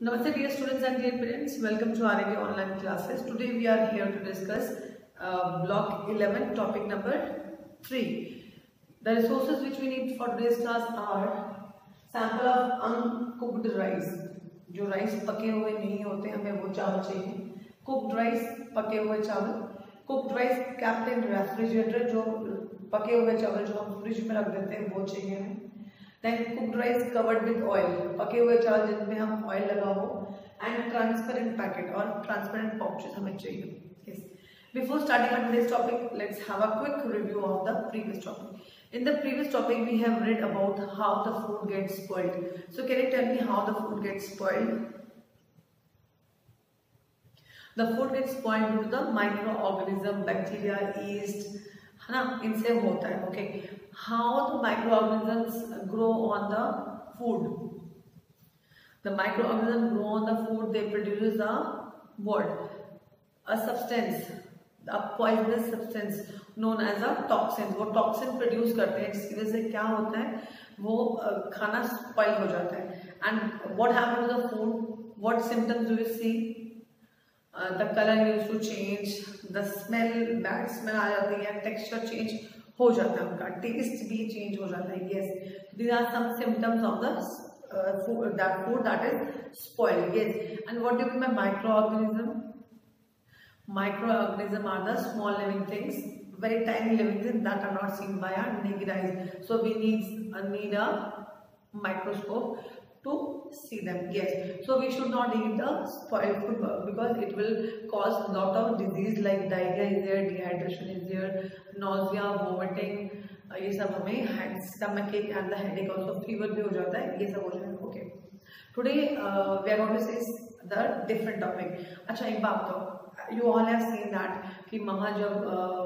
Namaste dear students and dear parents, welcome to RAK online classes. Today we are here to discuss block 11 topic number 3. The resources which we need for today's class are sample of uncooked rice. जो rice पके हुए नहीं होते हमें वो चावल चाहिए. Cooked rice पके हुए चावल. Cooked rice kept in refrigerator जो पके हुए चावल जो हम फ्रिज में रख देते हैं वो चाहिए हमें. Then cooked rice covered with oil, पके हुए चावल जिनमें हम ऑयल लगा हो, and transparent packet और transparent pouches हमें चाहिए. Yes. Before starting on today's topic, let's have a quick review of the previous topic. In the previous topic, we have read about how the food gets spoiled. So can you tell me how the food gets spoiled? The food gets spoiled due to the microorganism, bacteria, yeast, है ना, इनसे होता है. Okay. How the microorganisms grow on the food? The microorganisms grow on the food. They produce a what? A substance, a poisonous substance known as a toxin. वो toxin produce करते हैं जिसकी वजह से क्या होता है वो खाना spoil हो जाता है. And what happens to the food? What symptoms do you see? The color used to change, the smell, bad smell आ जाती है, texture change हो जाता है, उनका टेस्ट भी चेंज हो जाता है. Yes, these are some symptoms of the food that is spoiled. Yes, and what do you mean by microorganism? Microorganism are the small living things, very tiny living things that are not seen by our naked eyes. So we need a microscope to see them. Yes, so we should not eat the spoiled food because it will cause a lot of disease like diarrhea is there, dehydration is there, nausea, vomiting, ये सब हमें stomach ache and the headache also, fever भी हो जाता है, ये सब हो जाएगा. Okay, today we are going to see the different topic. अच्छा एक बात तो you all have seen that कि मम्मा जब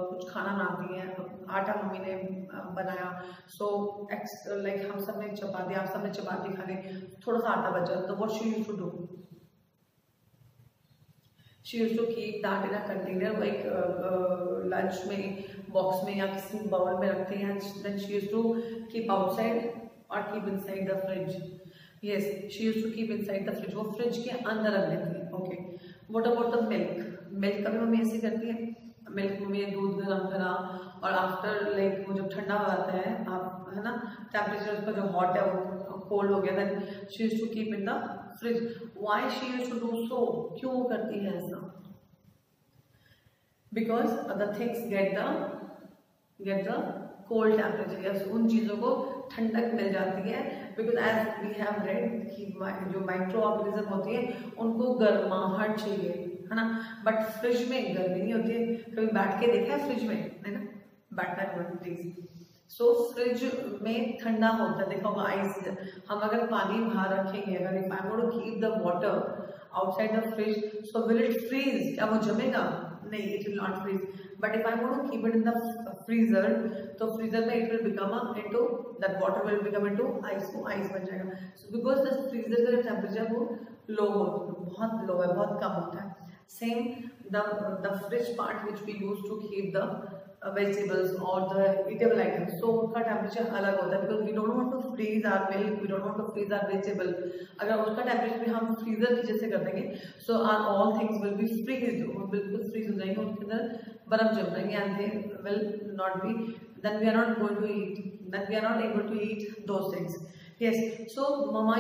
कुछ खाना बनाती हैं, आटा मम्मी ने बनाया, so like हम सब ने चपाती, आप सब ने चपाती खाने, थोड़ा सा आटा बच जाता, तो what she used to do? She used to keep that in a container, like lunch में, box में या किसी बाउल में रखते हैं. Then she used to keep outside or keep inside the fridge. Yes, she used to keep inside the fridge. वो fridge के अंदर रख देती है. Okay. What about the milk? Milk का भी मम्मी ऐसे करती है. मिल्क में दूध गरम करा और आफ्टर लाइक वो जब ठंडा हो जाता है, आप है ना, टेम्परेचर उसका जो हॉट है वो कोल्ड हो गया, then she used to keep in the fridge. Why she used to do so? क्यों वो करती है ऐसा? Because the things get the cold temperature. Yes, उन चीज़ों को ठंडक मिल जाती है. Because as we have read कि जो माइक्रो ऑर्गेनिज्म होती है उनको गर्माहट चाहिए, है ना, बट फ्रिज में गर्मी नहीं होती है. कभी बैठ के देखा है फ्रिज में? है ना, बैठना है प्लीज. सो फ्रिज में ठंडा होता है, देखा होगा आइस. हम अगर पानी बाहर रखेंगे, अगर if I want to keep the water outside the fridge, so will it freeze? क्या वो जमेगा? नहीं, it will not freeze. But if I want to keep it in the freezer, तो फ्रीजर में it will become into that water will become into ice, वो ice बन जाएगा. So because the freezer का टेम्परेचर वो low हो, बहुत लो है, बहुत कम होता है. Same, the fridge part which we use to keep the vegetables or the eatable items, so उसका temperature अलग होता है because we don't want to freeze our milk, we don't want to freeze our vegetable. अगर उसका temperature भी हम freezer की जैसे कर देंगे, so our all things will be freezed, वो बिल्कुल freeze हो जाएंगे, उसके अंदर बर्फ जम जाएंगे and they will not be, then we are not going to eat, then we are not able to eat those things. Yes, so your mama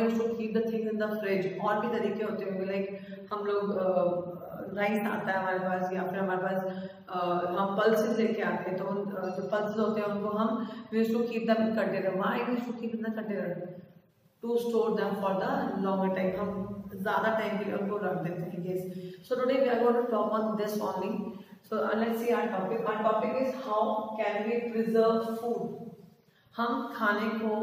used to keep the things in the fridge. और भी तरीके होते होंगे, like हम लोग rice आता है हमारे पास, या फिर हमारे पास हम पल्सेस लेके आते हैं, तो जो पल्सेस होते हैं उनको हम used to keep them in container. Why used to keep in the container? To store them for the longer time. हम ज़्यादा टाइम के लिए उनको रख देते हैं. Yes, so today we are going to talk on this only. So let's see our topic. Our topic is how can we preserve food. हम खाने को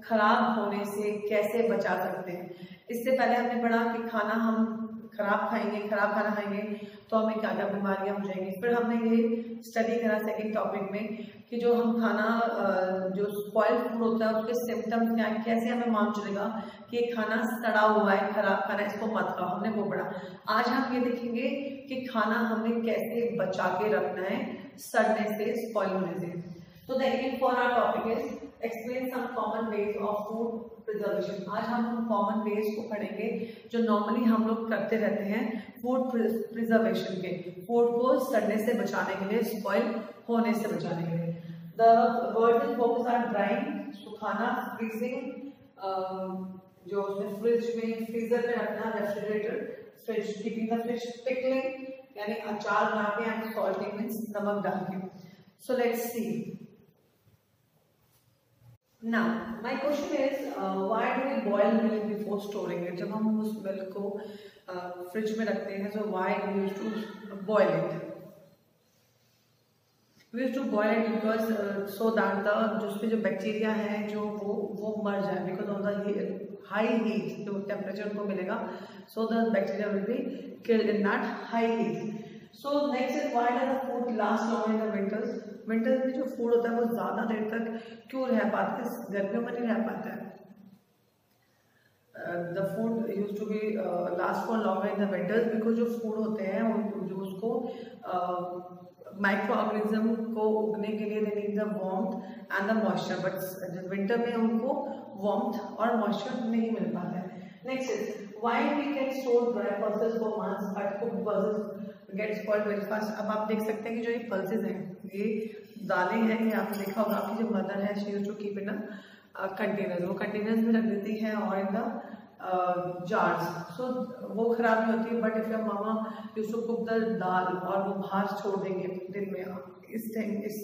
खराब होने से कैसे बचा सकते हैं. इससे पहले हमने पढ़ा कि खाना हम खराब खाना खाएंगे तो हमें क्या क्या बीमारियां हो जाएंगी. फिर हमने ये स्टडी करा सेकंड टॉपिक में कि जो हम खाना जो स्पॉइल्ड फूड होता है उसके सिम्टम्स क्या है, कैसे हमें मालूम चलेगा कि खाना सड़ा हुआ है, खराब खाना, इसको मत खाओ. हमने वो पढ़ा. आज हम ये देखेंगे कि खाना हमें कैसे बचा के रखना है सड़ने से, स्पॉइल होने से. So the aim for our topic is explain some common ways of food preservation. आज हम कॉमन वेज को पढ़ेंगे जो नॉर्मली हम लोग करते रहते हैं फूड प्रिजर्वेशन के, फूड को सड़ने से बचाने के लिए, स्पॉइल होने से बचाने के लिए। The word is focus on drawing, सुखाना, फ्रीजिंग, जो उसमें फ्रिज में, फ्रीजर में रखना, refrigerator, fridge, keeping the fish, pickling यानी अचार बना के, एंड सॉल्टिंग मींस नमक डाल के। So let's see. Now, my question is, why do we boil milk before storing it? जब हम उस मिल्क को फ्रिज में रखते हैं, so why do we used to boil it? We used to boil it because so that the उसमें जो bacteria है जो वो मर जाए, because of the high heat, जो टेम्परेचर उनको मिलेगा, so the bacteria will be killed in that high heat. So next is, why does the food last long in the winters? Winters में जो फूड होता है वो ज्यादा देर तक क्यों रह पाता है, गर्मियों में नहीं रह पाता है। The food use to be last for longer in the winters because जो फूड होते हैं जो उसको माइक्रो ऑर्गेनिज्म को उगने के लिए they need the warmth and the moisture, but winter में उनको वार्मथ और मॉइस्चर नहीं मिल पाता है। Next is, why we can store dry pulses for months but cooked pulses get spoiled very fast. अब आप देख सकते हैं कि जो ये पल्सेस हैं, ये दालें हैं, ये आपने देखा होगा, आपकी जो मदर है she used to keep in containers, वो कंटेनर्स में रख देती है और इन द जार्स, सो वो खराब नहीं होती। But if your mama used to cook the dal और वो बाहर छोड़ देंगे दिन में, इस टाइम, इस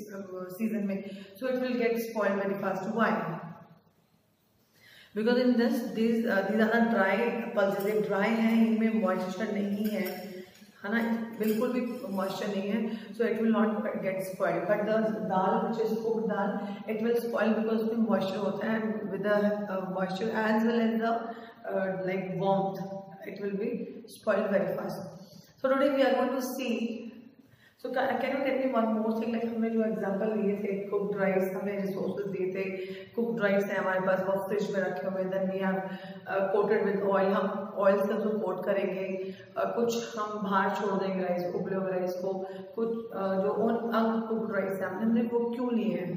सीजन में, सो it will get spoiled very fast. Why? Because in these are the dry pulses, ये ड्राई हैं, इनमें मॉइस्चर नहीं है ना, बिल्कुल भी मॉइस्चर नहीं है, so it will not get spoiled. But the dal which is cooked dal, it will spoil because उसमें मॉइस्चर होता है, and with the moisture as well as the like warmth, it will be spoiled very fast. So today we are going to see, so can you tell me one more thing, like हमने जो example लिए थे cooked rice, हमने resources दिए थे, cooked rice है हमारे पास, वो फ्रिज में रखे हुए, then we have coated with oil, हम ऑयल से उसको कोट करेंगे, कुछ हम बाहर छोड़ देंगे राइस, उबले हुए राइस को, कुछ जो अनकुक्ड राइस है हमने वो क्यों लिए हैं,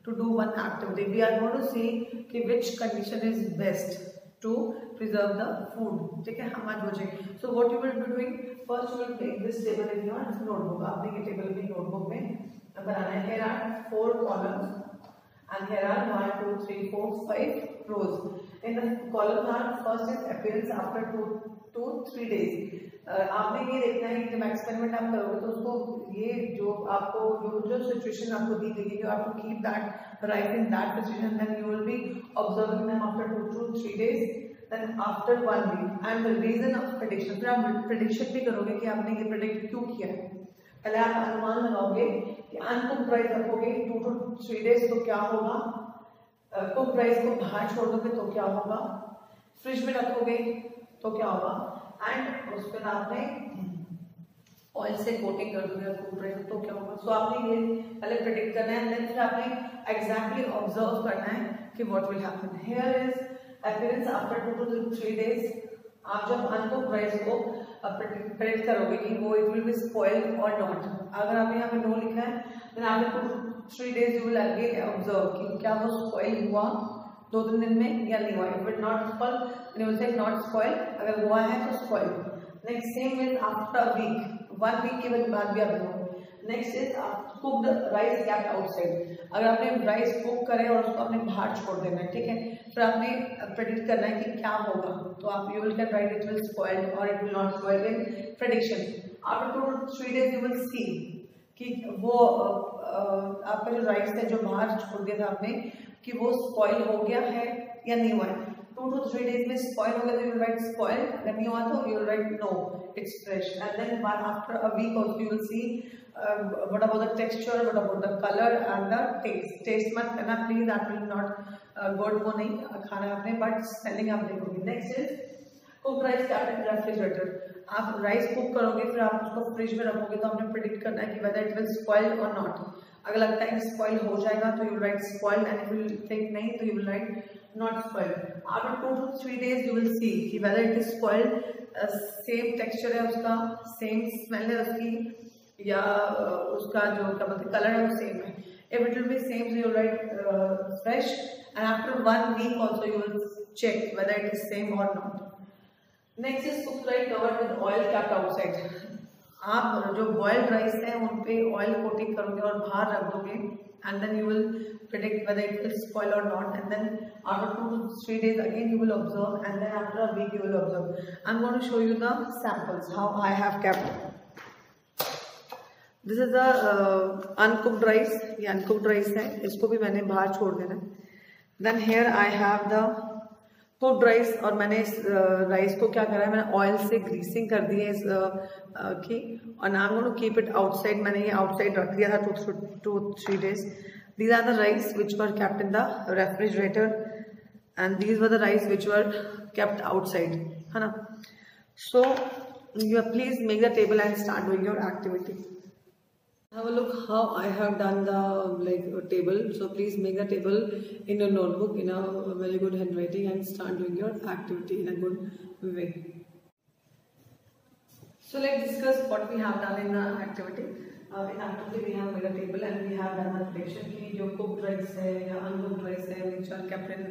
to do one activity. We are going to see कि which condition is best to preserve the food, ठीक है, हम आज बचेंगे। So what you will be doing, first you will take this table in your notebook, आपने ये table भी notebook में बनाना है। Here are 4 columns and here are 1 2 3 4 5 rows. In the column are, first is appearance after 2 to 3 days. आपने ये देखना है कि जब एक्सपेरिमेंट आप करोगे तो उसको ये जो आपको जो सिचुएशन आपको दी गई है, आप keep that right in that situation, then you will be observing them after 2 to 3 days, then after 1 week and the reason of prediction. फिर आप प्रेडिक्शन भी करोगे कि आपने ये प्रेडिक्ट क्यों किया है। पहले आप अनुमान लगाओगे कि अनकुक्ड राइस रखोगे 2 to 3 days तो क्या होगा, कुक्ड राइस को बाहर छोड़ दोगे तो क्या होगा, फ्रिज में रखोगे तो क्या होगा, एंड उस पर आपने ऑयल से कोटिंग कर दोगे कुक्ड राइस तो क्या होगा। सो आपने ये पहले प्रेडिक्ट करना है, देन फिर आपने एग्जैक्टली ऑब्जर्व करना है कि what will happen. Here is appearance after 2 to 3 days। आप जब अनकुक्ड राइस को प्रेडिक्ट करोगे कि वो इट विल बी स्पॉइल्ड और नॉट, अगर आपने यहाँ पे नो लिखा है, then after 2 to 3 days you will again observe कि क्या वो स्पॉइल हुआ 2-3 दिन में या नहीं हुआ। It will not spoil, then you will say not spoil, अगर हुआ है तो spoil. Next same is after a week, 1 week के बाद भी आप देखोगे। Next is cooked rice kept outside, अगर आपने राइस कुक करे और उसको आपने बाहर छोड़ देना है, ठीक है, फिर आपने प्रेडिक्ट करना है कि क्या होगा, तो आप you will can write it will spoil और it will not spoil in prediction. After 2 to 3 days you will see कि वो आपका जो राइस है जो बाहर छोड़ दिया था आपने, कि वो स्पॉइल हो गया है या नहीं हुआ है। 2 to 3 days में स्पॉइल हो गया तो यू विल राइट स्पॉइल, अगर नहीं हुआ तो you will write no it's fresh, and then after a week also you will see what about the texture, what about the color and the taste। Taste मत करना please, that will not good, वो नहीं खाना आपने, but smelling आप देखोगे। Next is cook rice kept in refrigerator, आप rice cook करोगे फिर आप उसको फ्रिज में रखोगे तो आपने प्रेडिक्ट करना है कि वेदर इट विल स्पॉइल और नॉट। अगर लगता है कि स्पॉइल हो जाएगा तो you will write spoiled, and if you think नहीं तो you will write not spoiled. After 2 to 3 days you will see कि whether it is spoiled, same texture है उसका, सेम स्मेल है उसकी, या उसका जो क्या बोलते हैं कलर है वो सेम है। If it will be same, so you write fresh, and after 1 week also you will check whether it is same or not. Next is cooked rice covered with oil kept outside. आप जो boiled rice है उन पे oil coating करोगे और बाहर रख दोगे, and then you will predict whether it will spoil or not, and then after 2 to 3 days again you will observe, and then after a week you will observe. I'm going to show you the samples how I have kept. This is the uncooked rice. ये uncooked rice है, इसको भी मैंने बाहर छोड़ देना है. Then here I have the cooked rice, और मैंने इस राइस को क्या करा है, मैंने ऑयल से ग्रीसिंग कर दी है इस की, और now I'm going to keep it outside. मैंने ये outside रख दिया था 2 to 3 days. These are the rice which were kept in the refrigerator, and these were the rice which were kept outside, है ना. So you please make the table and start doing your activity. Have a look how I have done the table. So please make the table in your notebook in a very good handwriting and start doing your activity in a good way. So let's discuss what we have done in the activity. In activity we have made a table and we have done the prediction कि जो cooked rice है या uncooked rice है which are kept in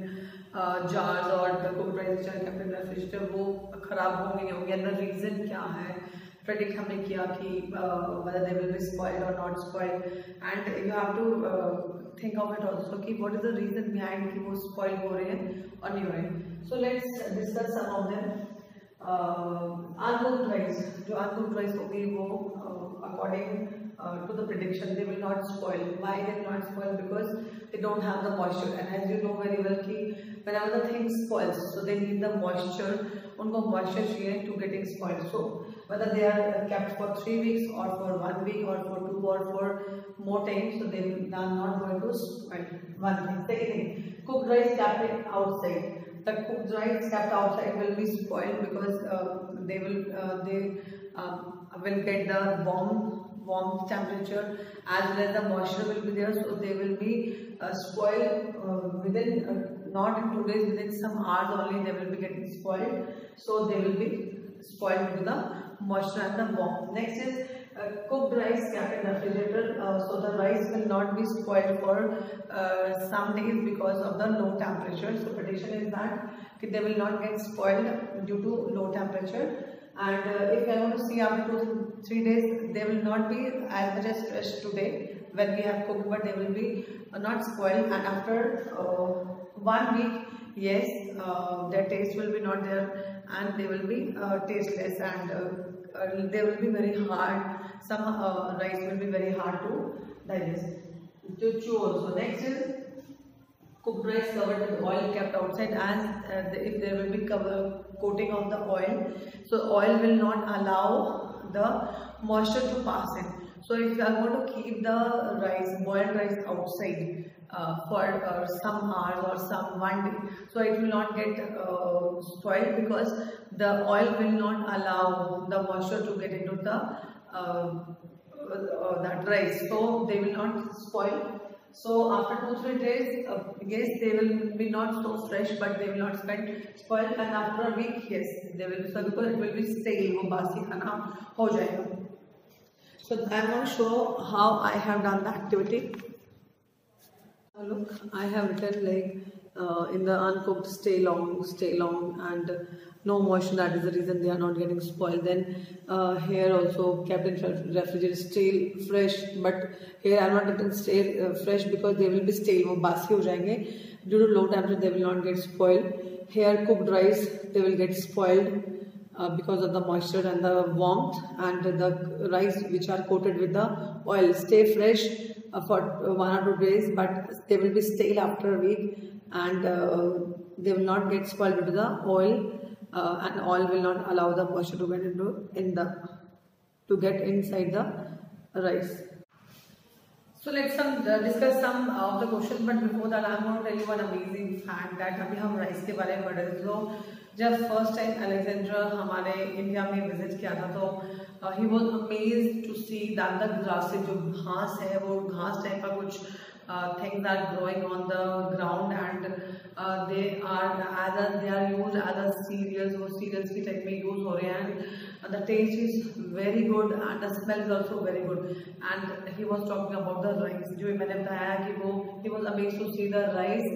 jars और the cooked rice which are kept in refrigerator वो खराब होंगे नहीं होंगे, and the reason क्या है, predict हमने किया कि whether they will be spoiled or not spoiled, and you have to think of it also कि what is the reason behind कि वो spoil हो रहे हैं और नहीं हो रहे हैं. So let's discuss some of them. Uncooked rice, जो uncooked rice होगी वो according to the prediction they will not spoil. Why they will not spoil? Because they don't have the moisture, and as you know very well कि whenever the thing spoils, so they need the moisture. उनको moisture चाहिए to getting spoiled. So whether they are kept for 3 weeks or for 1 week or for 2 or for more time, so they are not going to spoil. One thing. Second thing, cooked rice kept outside. The cooked rice kept outside will be spoiled because they will get the warm temperature as well as the moisture will be there, so they will be spoiled within not in 2 days, within some hours only they will be getting spoiled. So they will be spoiled with the moisture and the warmth. Next is cooked rice kept in refrigerator. So the rice will not be spoiled for some days because of the low temperature. So prediction is that they will not get spoiled due to low temperature. And if I want to see after 2 to 3 days, they will not be as much as fresh today when we have cooked, but they will be not spoiled. And after 1 week, yes, their taste will be not there, and they will be tasteless, and they will be very hard. Some rice will be very hard to digest, to chew also. Next is cooked rice covered with oil kept outside, and if there will be coating of the oil, so oil will not allow the moisture to pass in. So if you are going to keep the rice, boiled rice outside for some hours or some 1 day, so it will not get spoiled because the oil will not allow the moisture to get into the that rice, so they will not spoil. So after 2 to 3 days, yes, they will be not so fresh, but they will not spoil. And after a week, yes, they will be so because it will be stale. वो बासी खाना हो जाएगा. So I am going to show how I have done the activity. Look, I have written in the uncooked stay long, and no moisture. That is the reason they are not getting spoiled. Then here also kept in refrigerator, stale, fresh. But here I am not written stale, fresh because they will be stale. वो बासी हो जाएंगे. Due to low temperature, they will not get spoiled. Here cooked rice, they will get spoiled because of the moisture and the warmth. And the rice which are coated with the oil stay fresh for 1 or 2 days, but they will be stale after a week, and they will not get spoiled due to the oil, and oil will not allow the moisture to get to get inside the rice. So let's discuss some of the questions, but before that I am going to tell you one amazing fact that अभी हम rice के बारे में पढ़ रहे थे. तो जब फर्स्ट टाइम अलेक्जेंड्रा हमारे इंडिया में विजिट किया था, तो he was amazed to see that the grass, जो घास है वो घास टाइप का कुछ things are growing on the ground, and they are used as a cereals. वो cereals की टाइप में यूज हो रहे हैं, and the taste is very good and the smell is also very good. And he was talking about the rice, जो मैंने बताया कि वो he was amazed to see the rice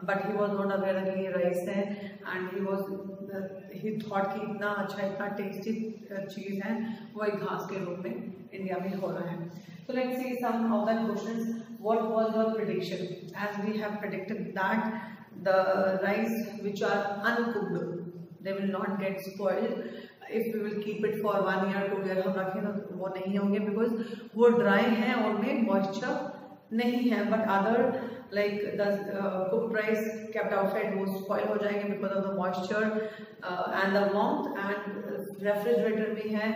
but he was not aware कि ये rice है, and he thought कि इतना अच्छा इतना टेस्टी चीज़ है वो एक घास के रूप में इंडिया में हो रहा है. So let's see some of the questions. What was your prediction? As we have predicted that the rice which are uncooked, they will not get spoiled. If we will keep it for 1 year 2 year हम रखें तो वो नहीं होंगे, because वो dry हैं और उनमें moisture नहीं है. But other like the cooked rice kept outside वो spoil हो जाएंगे because of the moisture and the warmth. And refrigerator में है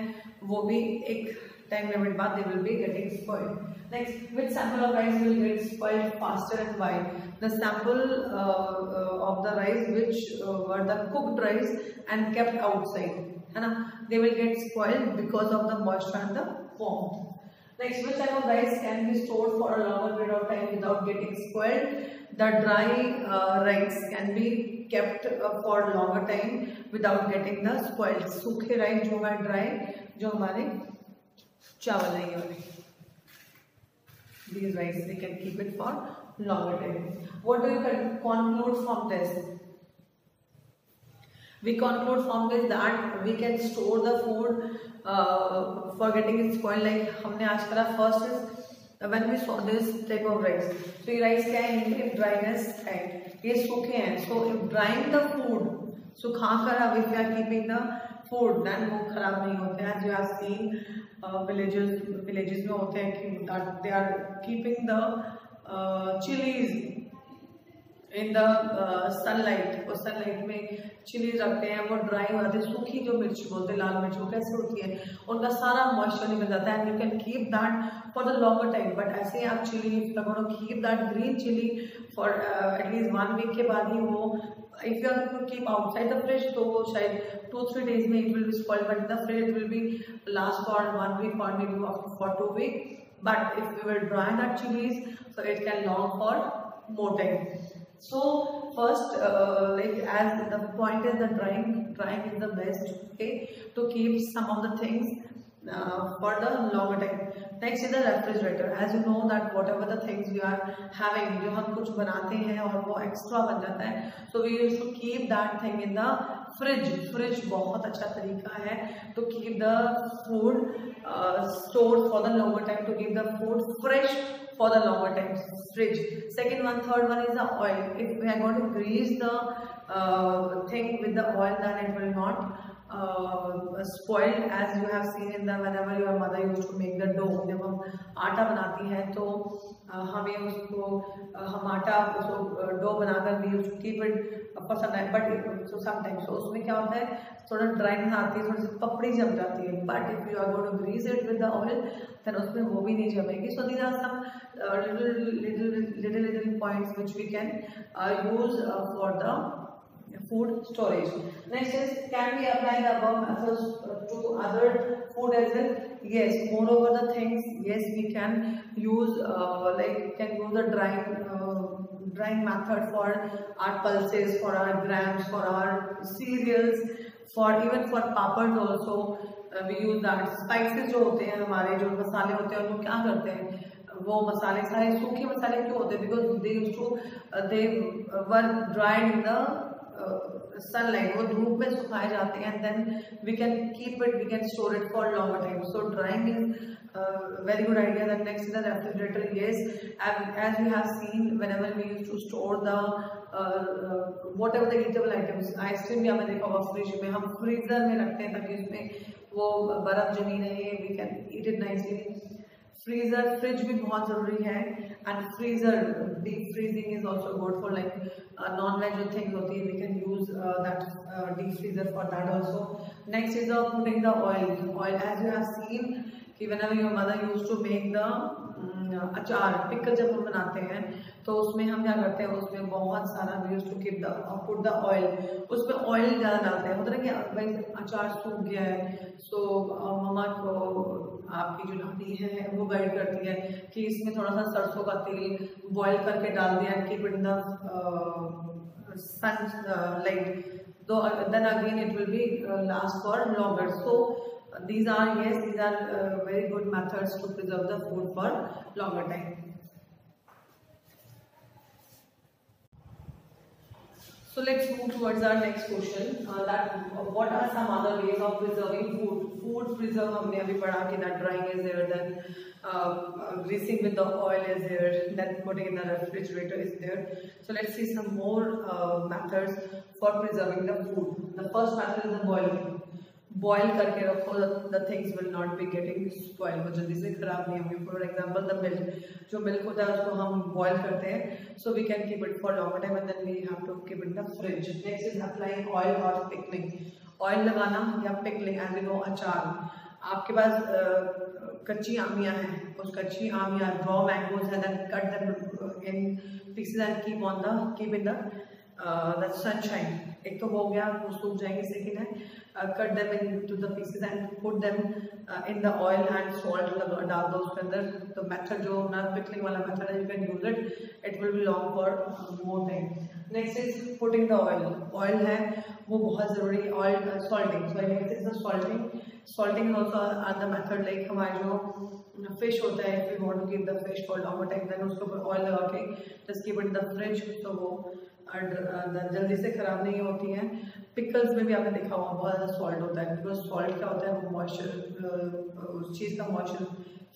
वो भी एक time limit बाद they will be getting spoiled. Next, which sample of rice will get spoiled faster and why? The sample of the rice which were the cooked rice and kept outside, है ना, they will get spoiled because of the moisture and the warmth. Next, which type of rice can be stored for a longer period of time without getting spoiled? The dry rice can be kept for longer time without getting the spoiled. सूखे rice जो है dry, जो हमारे चावल है ये वाले, these rice we can keep it for longer time. What do you conclude from this? We conclude from this that we can store the food for getting it spoiled. Like हमने आज करा, first is when we saw this type of rice. So ये rice क्या है, इनके dryness है, ये सूखे हैं. So if drying the food, सुखा कर if we are keeping the food, then वो खराब नहीं होते हैं. As you have seen villages में होते हैं कि that they are keeping the chilies in the sunlight. वो sunlight में चिलीज रखते हैं, वो ड्राई हो जाते हैं. सूखी जो मिर्ची बोलते हैं, लाल मिर्च, वो कैसे होती है, उनका सारा मॉइस्चर निकल जाता है. And you can keep that for the longer time. But ऐसे आप chilli keep that green chilli for at least 1 week के बाद ही वो, if you are to keep outside the fridge तो वो शायद 2-3 days में it will be spoiled, but in the fridge it will be last for 1 week or maybe for 2 weeks. But if you will dry that chilies, so it can long for more time. So first like as the point is that drying is the best, okay, to keep some of the things for the longer time. Next is the refrigerator. As you know that whatever the things we are having, जो हम कुछ बनाते हैं और वो extra बन जाता है, so we used to keep that thing in the fridge. Fridge बहुत अच्छा तरीका है to keep the food stored for the longer time, to keep the food fresh for the longer time. Fridge. Second one, third one is the oil. If we are going to grease the thing with the oil, then it will not spoil. As you have seen in the whenever your mother used to make the dough, जब हम आटा बनाती है तो हमें उसको हम आटा उसको डो बनाकर भी use keep it for some time. But sometimes तो उसमें क्या होता है, थोड़ा ड्राइंग आती है, थोड़ी सी पपड़ी जम जाती है. But if you are going to grease it with the oil, then उसमें वो भी नहीं जमेगी. So these are some little points which we can use for the food storage. Next is, can we apply the above methods to other food as well? Yes. Moreover the things, yes, we can use like can use the drying method for our pulses, for our grams, for our cereals, for even for papads also we use that. Spices जो होते हैं हमारे, जो मसाले होते हैं, उनको क्या करते हैं, वो मसाले सारे सूखे मसाले क्यों होते हैं, because they were dried in the sunlight, वो धूप में सुखाए जाते हैं, and then we can keep it, we can store it for longer time. So drying is very good idea. The next is the refrigerator. Yes, as we have seen, whenever we used to store the whatever the eatable items, ice cream भी हमें देखा होगा fridge में, हम freezer में रखते हैं ताकि उसमें वो बर्फ जमी रहे, we can eat it nicely. Freezer, fridge भी बहुत जरूरी है. And freezer, deep freezing is also good for like non veg जो थिंग्स होती है, we can use that deep freezer for that also. Next is putting the oil. As you have seen कि whenever your mother used to make the achar, pickle जब हम बनाते हैं तो उसमें हम क्या करते हैं, उसमें बहुत सारा we used to keep the put the oil, उसमें ऑयल ज़्यादा डालते हैं. मतलब कि भाई अचार सूख गया है, सो मम्मा को आपकी जो दादी है वो गाइड करती है कि इसमें थोड़ा सा सरसों का तेल बॉयल करके डाल दिया, keep it in the sunlight, so then again it will be last for longer. So these are very good methods to preserve the food for longer time. So let's move towards our next question. That what are some other ways of preserving food? Food preserve हमने अभी पढ़ा कि that drying is there, then greasing with the oil is there, then putting in the refrigerator is there. So let's see some more methods for preserving the food. The first method is the boiling. Boil करके रखो, the things will not be getting spoiled, वो जल्दी से खराब नहीं होंगे. For example, the milk, जो milk होता है उसको हम boil करते हैं, so we can keep it for longer time and then we have to keep it in the fridge. Next is applying oil or pickling. Oil लगाना या pickling, as you know, अचार. आपके पास कच्ची आमियाँ हैं, उस कच्ची आमियाँ raw mangoes हैं, then cut them in pieces and keep in the sunshine. एक तो हो गया, वो सूख जाएंगे. सेकेंड है cut them into the pieces and put them in the oil and salt डाल दो उसके अंदर. तो मेथड जो ना पिकलिंग वाला मेथड है, you can use it, it will be long for more time. Next is putting the oil. Oil है वो बहुत ज़रूरी. Oil salting. So next is the salting. Salting is also another method. Like हमारे जो fish होता है, if we want to keep the fish for longer time, then उसके ऊपर oil लगा के just keep it in the fridge, तो वो जल्दी से खराब नहीं होती हैं. पिकल्स में भी आपने देखा होगा बहुत ज़्यादा सॉल्ट होता है, बिकॉज सॉल्ट क्या होता है, वो मॉइस्चर, उस चीज़ का मॉइस्चर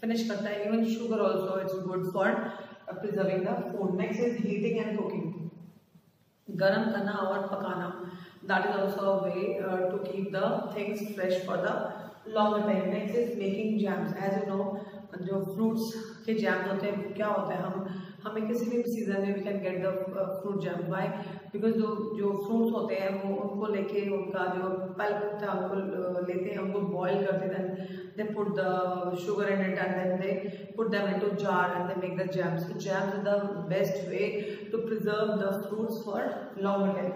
फिनिश करता है. Even sugar also it's good for preserving the food. Next is heating and cooking. गर्म करना और पकाना, that is also a way to keep the things fresh for the longer time. Next is making jams. As you know, जो fruits के jams होते हैं, क्या होता है, हमें किसी भी सीजन में we can get the fruit jam. By because जो फ्रूट्स होते हैं वो उनको लेके उनका जो पल्प होता है उनको लेते हैं, उनको बॉयल करते हैं, they put the sugar in it and then they put them into jar and they make the jams. Jams is the best way to preserve the fruits for longer time.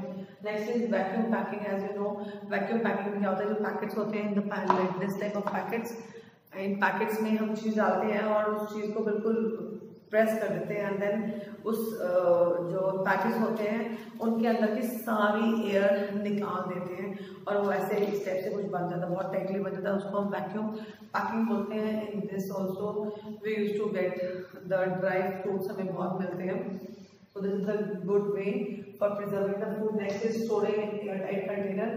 Next is vacuum packing. As you know, vacuum packing में क्या होता है, जो packets होते हैं, the packet, this type of packets, इन packets में हम चीज़ डालते हैं और उस चीज़ को बिल्कुल प्रेस कर देते हैं एंड देन उस जो पैकेज होते हैं उनके अंदर की सारी एयर निकाल देते हैं और वो ऐसे इस टाइप से कुछ बन जाता है, बहुत टाइटली बन जाता है. उसको हम वैक्यूम पैकिंग बोलते हैं. In this also we use to get the dry fruits, हमें बहुत मिलते हैं. So this is a good way for preserving the food. Next is storing in air tight container.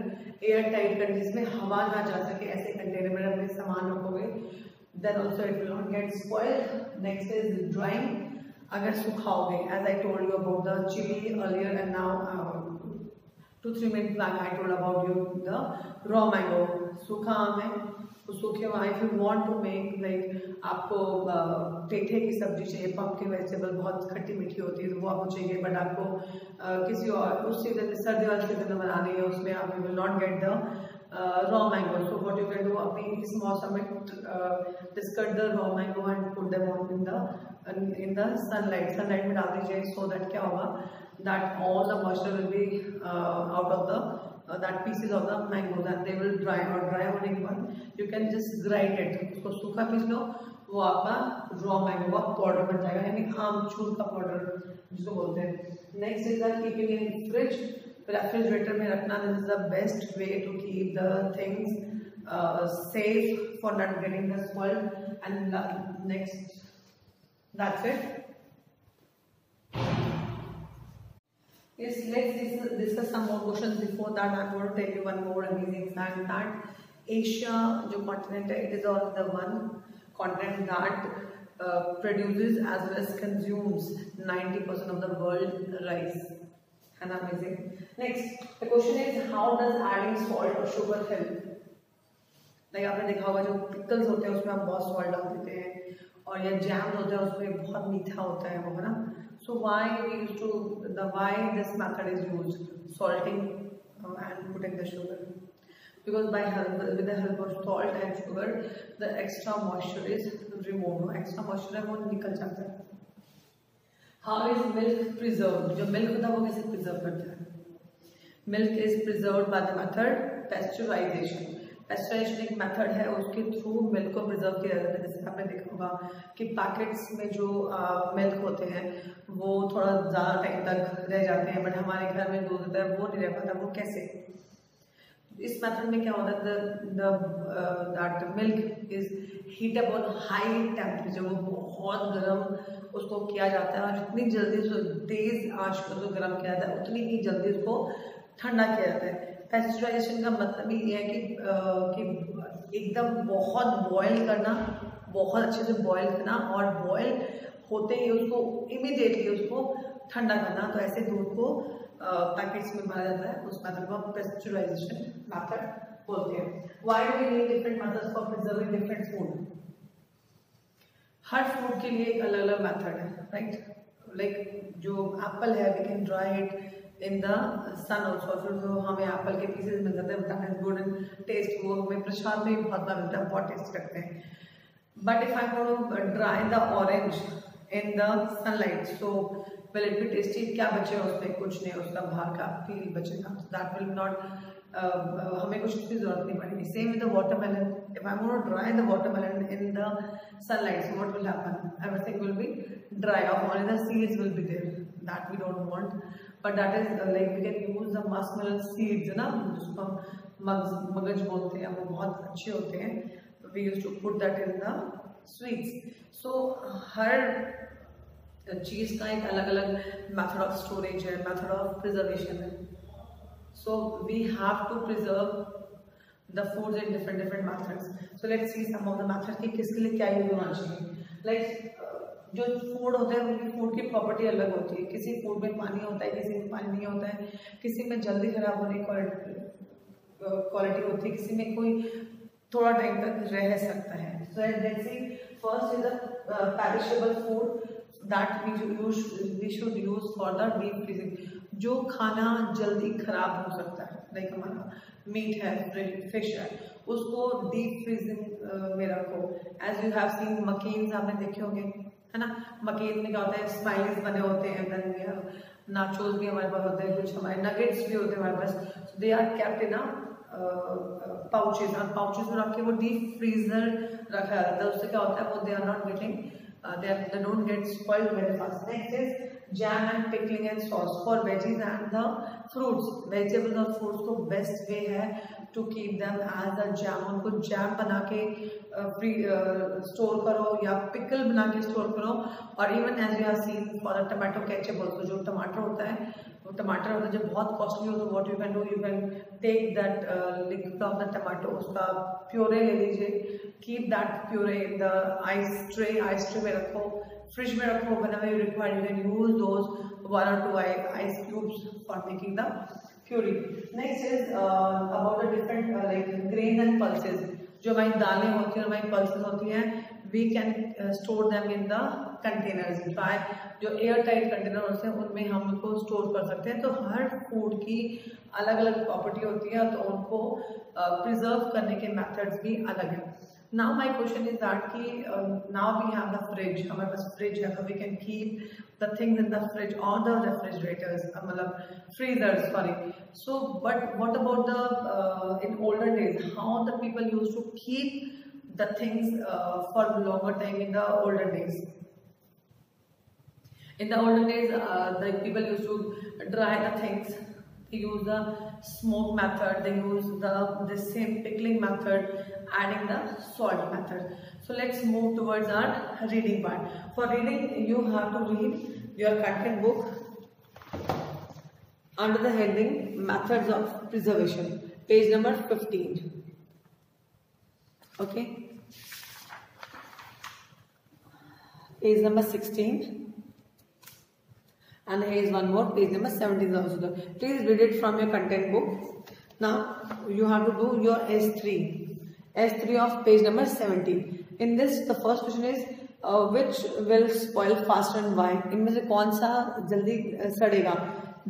Air tight container जिसमें हवा ना जा सके, ऐसे कंटेनर में अपने सामान रखोगे, then also it will not get spoiled. Next is drying. अगर सुखाओगे, as I told you about the chili earlier and now 2-3 minutes back I told about you the raw mango. सूखा आम है, तो सूखे हुआ. if you want to make like आपको पेठे की सब्जी चाहिए, पम्पकिन वेजिटेबल बहुत खट्टी मीठी होती है, तो वो आपको चाहिए, बट आपको किसी और उस सीजन में, सर्दी वाले सीजन में बनानी है, उसमें आप will not get the raw mango. So what you can do, अपनी इस मौसम में discard the raw mango and put them on in the sunlight. Sunlight में डाल दीजिए, so that क्या होगा, that all the moisture will be out of the that pieces of the mangoes and they will dry. और dry होने के बाद you can just grind it. उसको सूखा पीस लो, वो आपका raw mango का पाउडर बन जाएगा, यानी आमचूर का पाउडर जिसको बोलते हैं. Next is the keeping in fridge. Refrigerator में रखना. This is the best way to keep the things safe for not getting the spoiled. And next, that's it. Yes, let's discuss some more questions. Before that, I'm going to tell you one more amazing fact that Asia, जो continent है, it is all the one continent that produces as well as consumes 90% of the world rice. And amazing. Next, the question is, how does adding salt or sugar help? like आपने देखा होगा जो pickles होते हैं उसमें आप बहुत salt डाल देते हैं, और या जैम होता है उसमें बहुत मीठा होता है वो, है ना. So why we used to why this method is used, salting and putting the sugar, because with the help of salt and sugar the extra moisture is removed. extra moisture है वो निकल जाता है. How is milk preserved? जो milk होता है वो कैसे प्रिजर्व करता है? Milk is preserved by the method pasteurisation. Pasteurisation एक मेथड है, उसके थ्रू मिल्क को प्रिजर्व किया जाता है. जैसे आपने देखा होगा कि पैकेट्स में जो मिल्क होते हैं वो थोड़ा ज़्यादा टाइम तक रह जाते हैं, बट हमारे घर में दूध होता है वो नहीं रह पाता. वो कैसे? इस मेथड में क्या होता है, that milk is heat up on high temperature, वो बहुत गर्म उसको किया जाता है, और जितनी जल्दी उसको तेज आंच पर उसको गर्म किया जाता है उतनी ही जल्दी उसको ठंडा किया जाता है। पेस्चराइजेशन का मतलब ये है कि एकदम बहुत बॉयल करना, बहुत अच्छे से बॉयल करना, और बॉयल होते ही उसको इमीडिएटली उसको ठंडा करना। तो ऐसे दूध को पैकेट्स में भरा जाता है, उस मेथड को पेस्चराइजेशन मेथड बोलते हैं। Why do we need different methods for preserving different food? हर फूड के लिए एक अलग अलग मेथड है, राइट। लाइक जो एप्पल है, we can dry it in the sun also, फिर जो हमें एप्पल के पीसेज मिल जाते हैं, that is good and taste, वो हमें प्रसाद में भी बहुत बार मिलता है, बहुत टेस्ट करते हैं। But if I want to dry the orange in the sunlight, so will it be tasty? क्या बचेगा उसमें? कुछ नहीं, उसका बाहर का पील बचेगा, दैट विल नॉट, हमें कुछ की जरूरत नहीं पड़ेगी। Same with the watermelon, if I want to dry the watermelon in the sunlight, so what will happen? Everything will be dry off, only the seeds will be there, that we don't want. But that is like we can use the muskmelon seeds, ना, जिसको हम मगज बोलते हैं, वो बहुत अच्छे होते हैं, we use to put that in the sweets. सो हर चीज का एक अलग अलग मेथड ऑफ स्टोरेज है, मेथड ऑफ प्रिजर्वेशन है। So we have to preserve the foods in different methods. So let's see some of the methods कि किसके लिए क्या यूज होना चाहिए। Like जो फूड होते हैं उनकी फूड की प्रॉपर्टी अलग होती है, किसी फूड में पानी होता है, किसी में पानी नहीं होता है, किसी में जल्दी खराब होने की क्वालिटी होती है, किसी में कोई थोड़ा टाइम तक रह सकता है। So let's see, first is the perishable food that we should use for the deep freezing, जो खाना जल्दी खराब हो सकता है, लाइक हमारा मीट है, फिश है, उसको डीप फ्रीजिंग में रखो। एज यू हैव सीन मकेन्स, आपने देखे होंगे, है ना, मकेन में क्या होता है, स्माइलीज बने होते हैं, देन नाचोस भी हमारे पास होते हैं, कुछ हमारे नगेट्स भी होते हैं हमारे पास, they are kept in pouches, और पाउचेज में रख के वो डीप फ्रीजर रखा जाता है। उससे क्या होता है, वो they are not getting they don't get spoiled very fast. Next is jam and pickling and sauce for veggies and the fruits. Vegetables और fruits को best way है to keep them as a jam. उनको jam बना के store करो या pickle बना के store करो, और even as you have seen for the tomato ketchup also, जो टमाटर होता है, वो टमाटर होता है जब बहुत कॉस्टली हो, तो what you can do, you can take that liquid of the tomato, उसका प्योरे ले लीजिए, keep that puree in the ice tray में रखो, फ्रिज में रखो, whenever you require you can use those 1 or 2 ice cubes for making the puree. Next is about the different like grains and pulses, जो हमारी दालें होती हैं, हमारी pulses होती हैं, we can store them in the containers, जो air tight container होते हैं उनमें हम उनको स्टोर कर सकते हैं। तो हर फूड की अलग अलग प्रॉपर्टी होती है, तो उनको प्रिजर्व करने के मेथड्स भी अलग हैं। Now my question is that कि now we have the fridge, हमारे पास फ्रिज है, तो we can keep the things in the fridge और द रेफ्रिजरेटर्स, मतलब freezers, sorry. So but what about the in older days, how the people used to keep the things for longer time in the older days? In the olden days, the people used to dry the things. They use the smoke method. They use the same pickling method, adding the salt method. So let's move towards our reading part. For reading, you have to read your content book under the heading Methods of Preservation, page number 15. Okay. Page number 16. And here is one more, page number 17 also there. Please read it from your content book. Now you have to do your S3 of page number 17. In this, the first question is which will spoil faster and why? इनमें से कौन सा जल्दी सड़ेगा?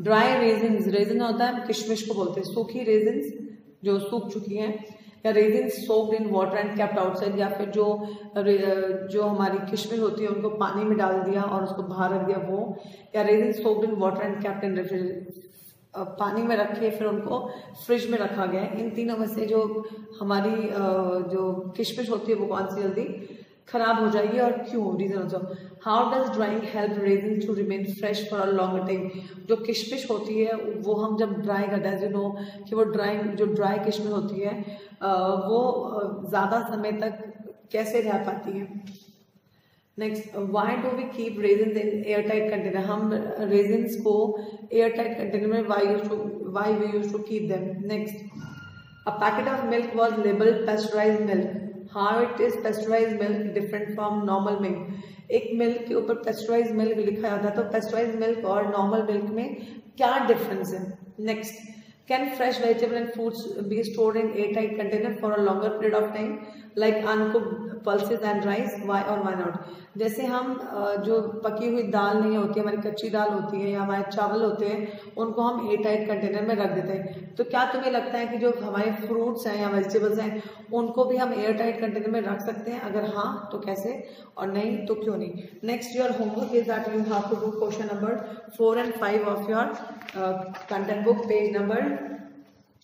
Dry raisins, raisin होता है किशमिश को बोलते हैं, सूखी raisins जो सूख चुकी हैं, या resin soaked in water and kept outside, या फिर जो हमारी किशमिश होती है उनको पानी में डाल दिया और उसको बाहर रख दिया वो, या resin soaked in water and kept in refrigerator, पानी में रखे फिर उनको फ्रिज में रखा गया है। इन तीनों में से जो हमारी जो किशमिश होती है वो कौन सी जल्दी खराब हो जाएगी और क्यों, reason also. How does drying help raisin to remain fresh for a longer time. जो किशमिश होती है वो हम जब ड्राई करते हैं, नो कि वो जो ड्राई किशमिश होती है वो ज़्यादा समय तक कैसे रह पाती है। Next, why do we keep raisin in air tight container. हम रेजिन्स को एयर टाइट कंटेनर में why we use to keep them. Next, a packet of milk was labeled pasteurized milk. How it is pasteurized milk different from normal milk? एक milk के ऊपर pasteurized milk लिखा जाता है, तो pasteurized milk और normal milk में क्या डिफरेंस है। Next, can fresh vegetable and fruits be stored in air tight container for a longer period of time like uncooked pulses and rice, why और why not. जैसे हम जो पकी हुई दाल नहीं होती है, हमारी कच्ची दाल होती है या हमारे चावल होते हैं, उनको हम एयर टाइट कंटेनर में रख देते हैं। तो क्या तुम्हें लगता है कि जो हमारे फ्रूट्स हैं या वेजिटेबल्स हैं उनको भी हम एयर टाइट कंटेनर में रख सकते हैं? अगर हाँ तो कैसे, और नहीं तो क्यों नहीं। Next, your homework is that you have to do question number 4 and 5 of your content book, page number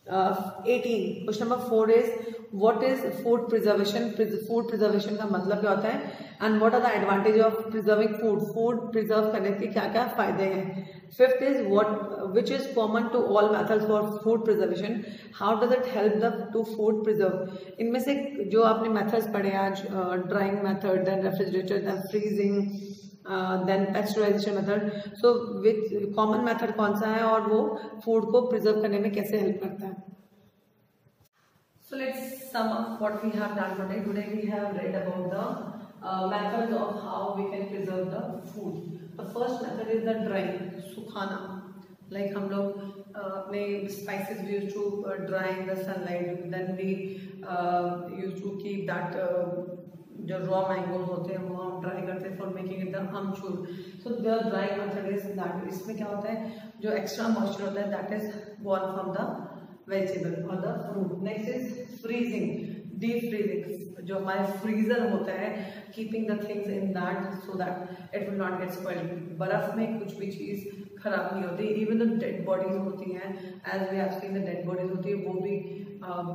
18. Question number 4 is what is food preservation. Food preservation का मतलब क्या होता है, and what are the advantage of preserving food. Food preserve करने के क्या क्या फायदे हैं। Fifth is what which is common to all methods for food preservation, how does it help the to food preserve. इनमें से जो आपने मेथड्स पढ़े आज, drying method, then refrigerator, then freezing, then pasteurisation method, so which common method कौन सा है और वो फूड को प्रिजर्व करने में कैसे हेल्प करता है। So let's sum up what we have done today. Today we have read about the methods of how we can preserve the food. The first method is the drying, सुखाना. Like हम लोग अपने spices we used to dry in the sunlight. Then we used to keep that जो raw mangoes होते हैं वो हम dry करते हैं for making it the amchur. So the drying method is that. इसमें क्या होता है, जो extra moisture होता है that is born from the vegetable और the fruit. Next is freezing, deep freezing, जो हमारे फ्रीजर होता है, keeping the things in that so that it will not get spoiled. बर्फ में कुछ भी चीज खराब नहीं होती, इवन द डेड बॉडीज होती हैं, as we have seen the dead bodies होती है वो भी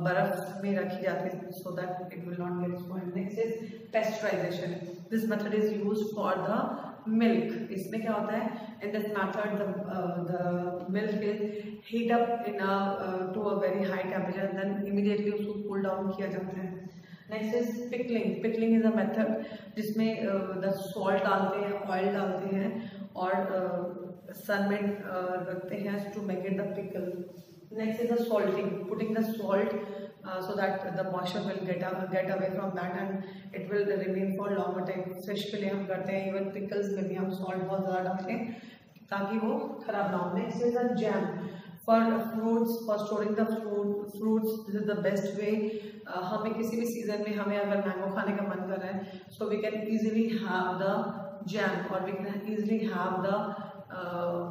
बर्फ में रखी जाती है so that it will not get spoiled. Next is pasteurisation, this method is used for the milk. इसमें क्या होता है, in this method the milk is heat up in to a very high temperature and then immediately उसको cool down किया जाता है। Next is pickling, pickling is a method जिसमें the salt डालते हैं, ऑयल डालते हैं और सन में रखते हैं to make it the pickle. Next is the salting, putting the salt so that the moisture will get away from that and it will remain for longer time. Fish के लिए हम करते हैं, इवन पिकल्स में भी हम salt बहुत ज़्यादा डालते हैं ताकि वो खराब ना हो। Next is the jam for fruits, for storing the fruits, this is the best वे। हमें किसी भी सीजन में हमें अगर मैंगो खाने का मन कर रहा है so we can easily have the jam और we can easily have the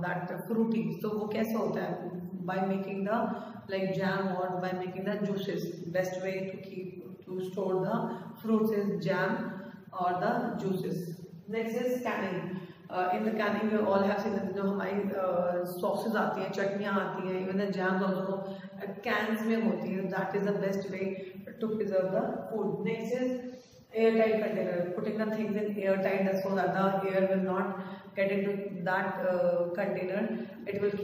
that Frooti. तो वो कैसे होता है, by making the like jam or by making the juices. Best way to store the fruits is jam or the juices. Next is canning. In the canning you all have seen जो हमारी sauces आती हैं, चटनियाँ आती हैं, even the jams also cans में होती है. That is the best way to preserve the food. Next is airtight container, putting the things in airtight so that the air will not get into that container. It will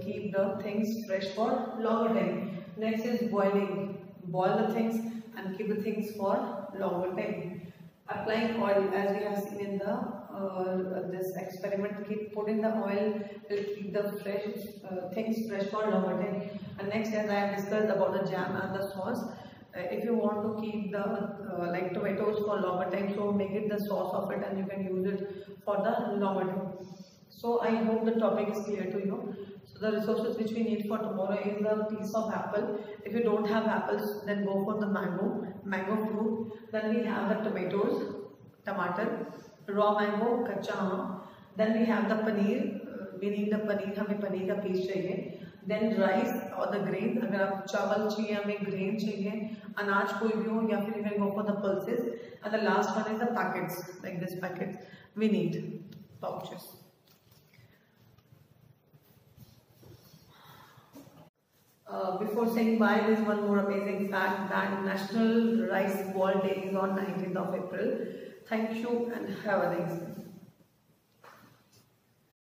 keep the things fresh for longer time. Next is boiling, boil the things and keep the things for longer time. Applying oil, as we have seen in the this experiment, keep putting the oil will keep the fresh things fresh for longer time. And next, as I have discussed about the jam and the sauce, if you want to keep the like tomatoes for longer time, so make it the sauce of it and you can use it for the longer time. So I hope the topic is clear to you. So the resources which we need for tomorrow is a piece of apple. If you don't have apples, then go for the mango fruit. Then we have the tomatoes, tomato, raw mango, कच्चा आम. Then we have the paneer. We need the paneer, हमें पनीर का piece चाहिए. Then rice or the grain, अगर आप चावल चाहिए, हमें grain चाहिए, अनाज कोई भी हो, या फिर you can go for the pulses. And the last one is the packets, like this packet. We need pouches. Before saying bye, there is one more amazing fact that National Rice Ball Day is on 19th of April. Thank you and have a nice day.